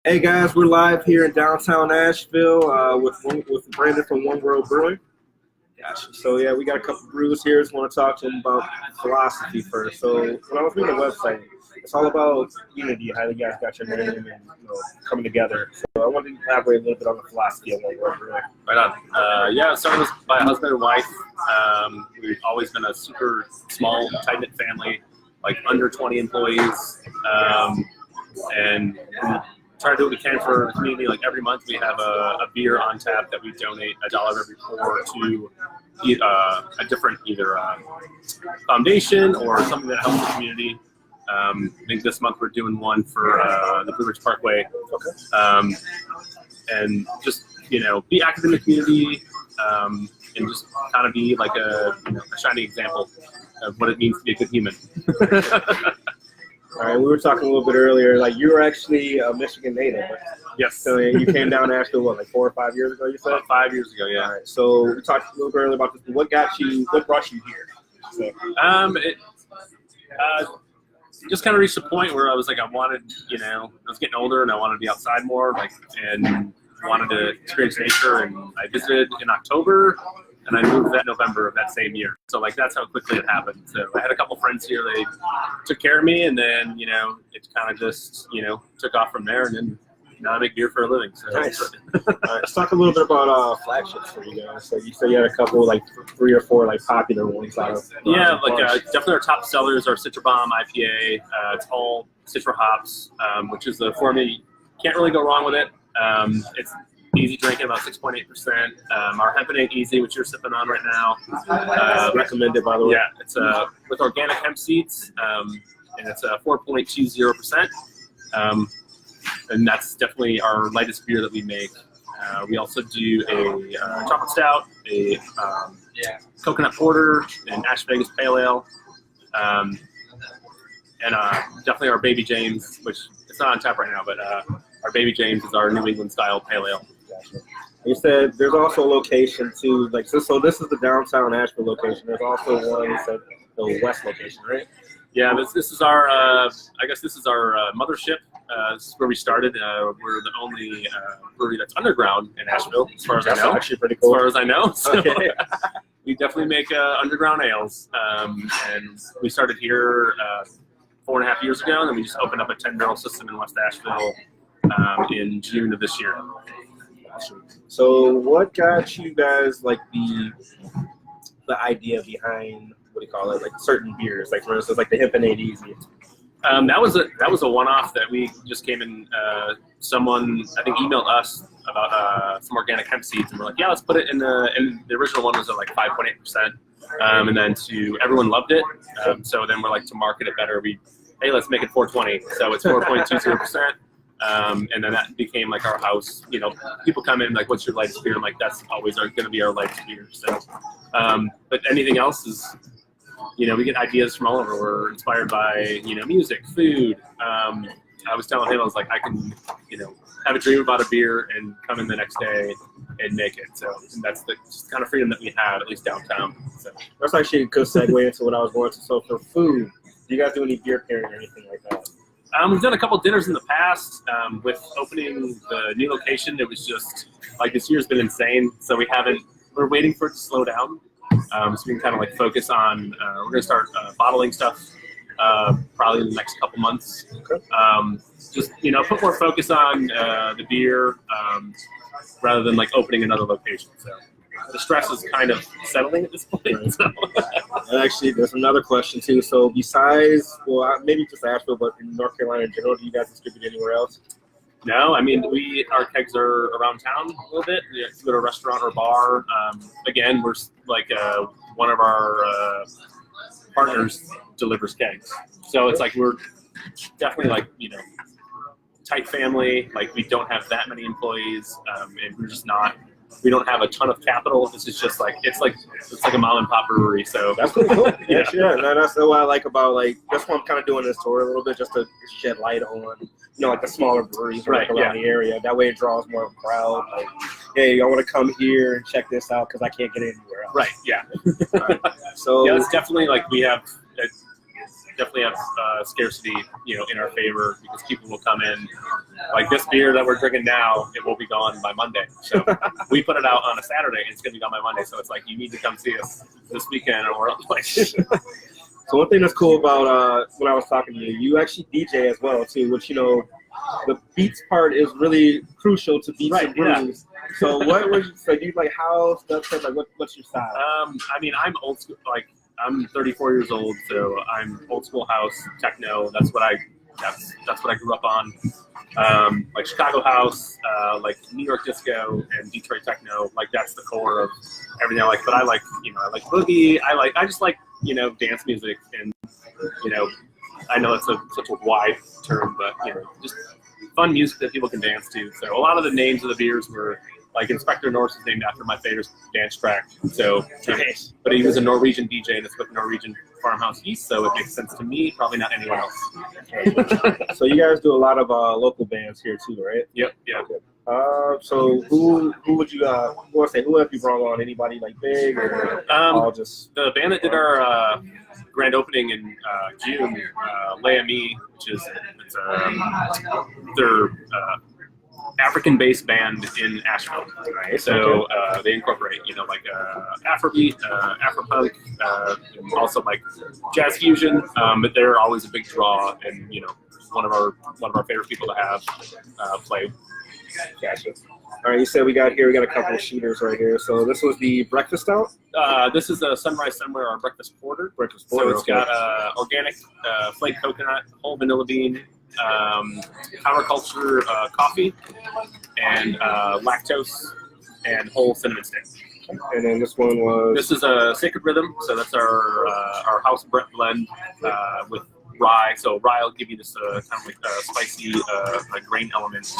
Hey guys, we're live here in downtown Asheville with Brandon from One World Brewing. Gotcha. So yeah, we got a couple brewers here. Just want to talk to them about philosophy first. So when I was reading the website, it's all about unity, how you guys got your name and coming together. So I wanted to elaborate a little bit on the philosophy of One World Brewing. Right on. Yeah, started by a husband and wife. We've always been a super small, tight-knit family, like under 20 employees, and we try to do what we can for the community. Like every month, we have a beer on tap that we donate $1 every pour to a different either foundation or something that helps the community. I think this month we're doing one for the Blue Ridge Parkway, and just be active in the community, and just kind of be like a shining example of what it means to be a good human. All right, we were talking a little bit earlier. Like you were actually a Michigan native. Yes. So you came down to Asheville, what, like 4 or 5 years ago? You said 5 years ago. Yeah. All right. So we talked a little bit earlier about this. What brought you here? So. Just kind of reached a point where I was like, I was getting older and I wanted to be outside more, and wanted to experience nature. And I visited in October, and I moved that November of that same year. So like that's how quickly it happened. So I had a couple friends here. They took care of me, and then it kind of just took off from there. And then now I make beer for a living. So nice. All right, let's talk a little bit about flagships for you guys. So you said you had a couple, like 3 or 4 like popular ones out of definitely our top sellers are Citra Bomb IPA. It's all Citra hops, which is a formula you can't really go wrong with it. It's easy drinking, about 6.8%. Our Hempinate Easy, which you're sipping on right now, recommended by the way. Yeah, it's with organic hemp seeds, and it's 4.20%. And that's definitely our lightest beer that we make. We also do a chocolate stout, a coconut porter, an Ash Vegas pale ale, and definitely our Baby James, which it's not on tap right now, but our Baby James is our New England style pale ale. Gotcha. You said there's also a location too, like so this is the downtown Asheville location. There's also one, you said, the west location, right? Yeah, this is our I guess this is our mothership. This is where we started. We're the only brewery that's underground in Asheville, as far as I know. That's actually pretty cool. As far as I know. So, okay. We definitely make underground ales, and we started here 4.5 years ago, and then we just opened up a 10-barrel system in West Asheville in June of this year. So what got you guys like the idea behind, what do you call it, like certain beers, like for instance like the Hempinate Easy? That was a one-off that we just came in. Someone I think emailed us about some organic hemp seeds, and we're like, yeah, let's put it in the original one was at like 5.8%, and then everyone loved it. So then we're like, to market it better, hey, let's make it 420. So it's 4.20%. And then that became like our house. People come in like, what's your lightest beer? I'm like, that's always going to be our lightest beer. So, but anything else is, we get ideas from all over. We're inspired by, music, food. I was telling him, I was like, I can, have a dream about a beer and come in the next day and make it. So that's the kind of freedom that we have, at least downtown. So that's actually a good segue into what I was going to. So for food, do you guys do any beer pairing or anything like that? We've done a couple dinners in the past. With opening the new location, it was just like this year's been insane. So we're waiting for it to slow down. So we can kind of like focus on, we're going to start bottling stuff probably in the next couple months. Okay. Just, put more focus on the beer rather than like opening another location. So the stress is kind of settling at this point. Right. So. And actually, there's another question too. So besides, well, maybe just Asheville, but in North Carolina in general, do you guys distribute anywhere else? No, I mean, our kegs are around town a little bit. We go to a restaurant or bar. Again, we're like one of our partners delivers kegs. So it's like we're definitely like, tight family. Like we don't have that many employees, and we don't have a ton of capital. This is just like it's like a mom and pop brewery. So that's pretty cool. Yeah. That's what I like about that's why I'm kind of doing this tour a little bit, just to shed light on like the smaller breweries around the area. That way it draws more of a crowd. Like, hey, I want to come here and check this out because I can't get anywhere else. Right. Yeah. Right. So yeah, it's definitely like we have definitely have scarcity, in our favor because people will come in. Like this beer that we're drinking now, it will be gone by Monday. So we put it out on a Saturday, and it's going to be gone by Monday. So it's like you need to come see us this weekend, or else like. So one thing that's cool about when I was talking to you, you actually DJ as well too, which the beats part is really crucial to beats and brews. Yeah. So what was so do you like house stuff? Like what's your style? I mean, I'm old school. Like I'm 34 years old, so I'm old school house techno. That's what I grew up on. Like Chicago house, like New York disco, and Detroit techno. Like that's the core of everything I like. But I like I like boogie. I just like dance music, and I know it's such a wide term, but just fun music that people can dance to. So a lot of the names of the beers were like Inspector Norse is named after my favorite dance track. So, nice. But he was a Norwegian DJ, and it's with Norwegian farmhouse yeast, so it makes sense to me. Probably not anyone else. So you guys do a lot of local bands here too, right? Yep. Yeah. Okay. So who would you who have you brought on? Anybody like big or all just the band that did our grand opening in June, Leami, which is their African-based band in Asheville. Nice. So they incorporate, like Afrobeat, Afropunk, and also like jazz fusion. But they're always a big draw, and one of our favorite people to have play. Gotcha. All right, you said we got a couple of shooters right here. So this was the breakfast stout? This is a Sunrise Somewhere, our breakfast porter. So it's got organic flake coconut, whole vanilla bean, counterculture coffee, and lactose, and whole cinnamon stick. And then this one was? This is a Sacred Rhythm. So that's our house blend with rye. So rye will give you this kind of like spicy like grain element,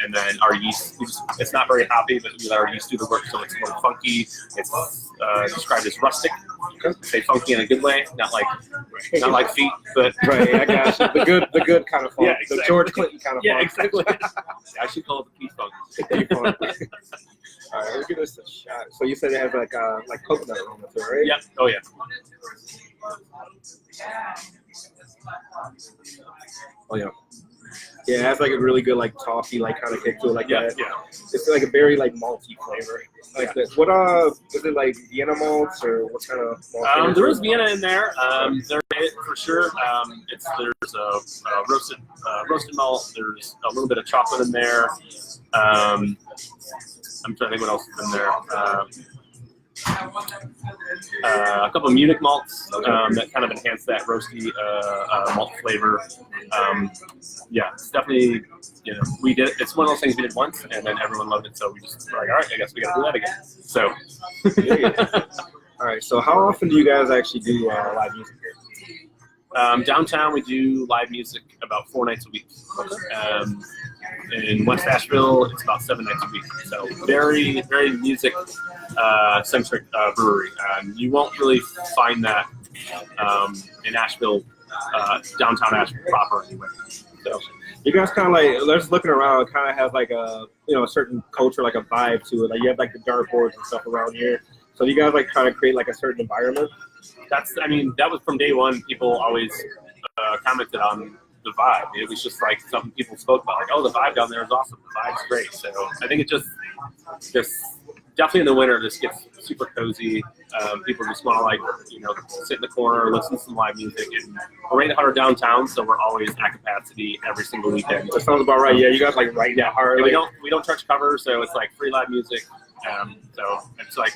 and then our yeast. It's not very hoppy, but we let our yeast do the work, so it's more funky. It's described as rustic. Say funky in a good way, not like feet, but right. I got you. The good kind of funk. Yeah, exactly. The George Clinton kind of funk. Yeah, exactly. I should call it the Pete funk. All right, let's give this a shot. So you said it has like coconut aroma to it, right? Yep. Oh yeah. Oh yeah. Yeah, it has like a really good like toffee like kind of kick to it, like that. Yeah. It's like a very like malty flavor. Like this. What is it like Vienna malts or what kind of malt? There is Vienna in there. There is for sure. There's a roasted malt. There's a little bit of chocolate in there. I'm trying to think what else is in there. A couple of Munich malts that kind of enhance that roasty malt flavor. Yeah, it's definitely, we did. It's one of those things we did once, and then everyone loved it. So we just were like, all right, I guess we got to do that again. So, all right. So how often do you guys actually do live music here? Downtown, we do live music about 4 nights a week. In West Asheville, it's about 7 nights a week. So very, very music centric brewery. You won't really find that in Asheville, downtown Asheville proper anyway. So you guys kind of like, just looking around, kind of have like a a certain culture, like a vibe to it. Like you have like the dartboards and stuff around here. So you guys like try to create like a certain environment. That was from day one. People always commented on the vibe. It was just like something people spoke about, like, oh, the vibe down there is awesome. The vibe's great. So I think it just definitely in the winter, this gets super cozy. People just want to like, sit in the corner, listen to some live music. And we're right in the heart of downtown, so we're always at capacity every single weekend. That sounds about right. Yeah, you guys like right in that heart. Yeah, we don't charge cover, so it's like free live music. So it's like,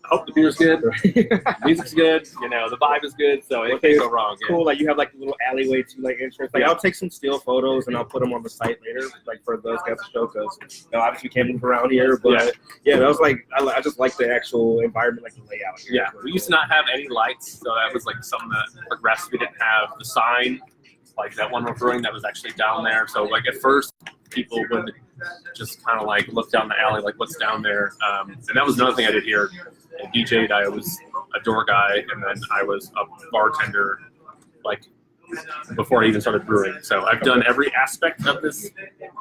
I hope the beer's good, music's good, the vibe is good, so it can't go wrong. Cool, yeah. Like you have like a little alleyway to like entrance. Like I'll take some still photos and I'll put them on the site later, like for those guys to show, because obviously we can't move around here. But yeah, that was like I just like the actual environment, like the layout here. Yeah, we used to not have any lights, so that was like something that progressed. We didn't have the sign, like that One World Brewing that was actually down there. So like at first, people would just kind of like look down the alley, like what's down there. And that was another thing I did here. I DJ'd, I was a door guy, and then I was a bartender, like before I even started brewing. So I've done every aspect of this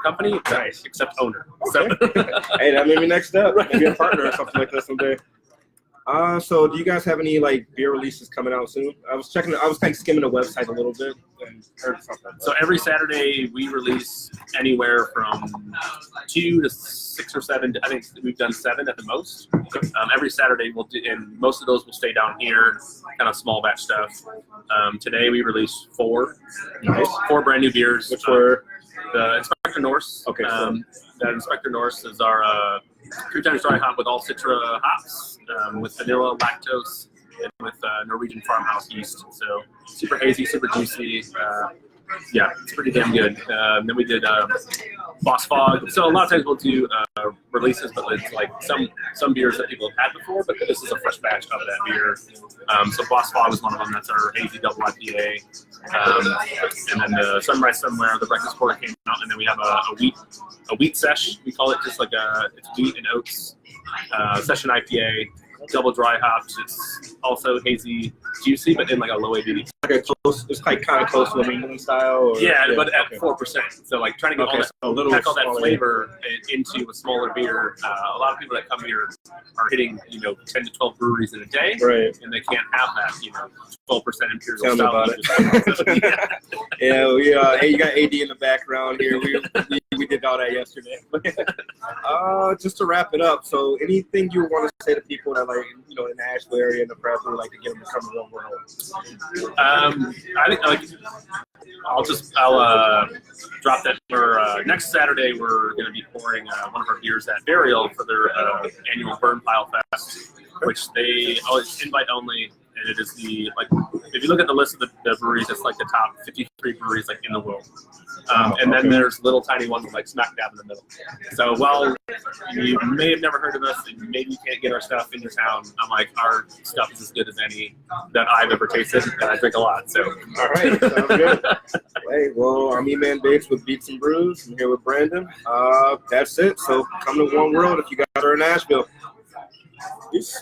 company except owner. So hey, that may be next up. Maybe a partner or something like that someday. So do you guys have any like beer releases coming out soon? I was kind of skimming the website a little bit and heard something. So every Saturday we release anywhere from 2 to 6 or 7. I think we've done 7 at the most. Every Saturday we'll do, and most of those will stay down here, kind of small batch stuff. Today we released 4, Nice. 4 brand new beers. Which were the Inspector Norse. Okay, That Inspector Norse is our 3 times dry hop with all Citra hops, with vanilla, lactose, and with Norwegian farmhouse yeast. So super hazy, super juicy. Yeah, it's pretty damn good. Then we did Boss Fog. So a lot of times we'll do releases, but it's like some beers that people have had before, but this is a fresh batch of that beer. So Boss Fog is one of them. That's our hazy double IPA. And then the Sunrise Somewhere, the breakfast porter came out, and then we have a wheat sesh. We call it just like it's wheat and oats session IPA, double dry hopped. It's also hazy, juicy, but in like a low ABV. like it's like kind of close to a New England style. Or, yeah, but at 4%. So like trying to get pack all that flavor into a smaller beer. A lot of people that come here are hitting 10 to 12 breweries in a day, right? And they can't have that 12% imperial Tell style. me about it. Yeah. Hey, you got AD in the background here. We did all that yesterday. Just to wrap it up. So, anything you want to say to people that in the Asheville area and the prep would like to get them to come to One World? I think I'll drop that for next Saturday. We're going to be pouring one of our beers at Burial for their annual Burn Pile Fest, which they always invite only. And it is if you look at the list of the breweries, it's like the top 53 breweries in the world. And then there's little tiny ones smack dab in the middle. So while you may have never heard of us and maybe you can't get our stuff in your town, our stuff is as good as any that I've ever tasted, and I drink a lot. So all right, sounds good. Hey, well, I'm E-Man Bates with Beats and Brews. I'm here with Brandon. That's it. So come to One World if you guys are in Asheville. Peace.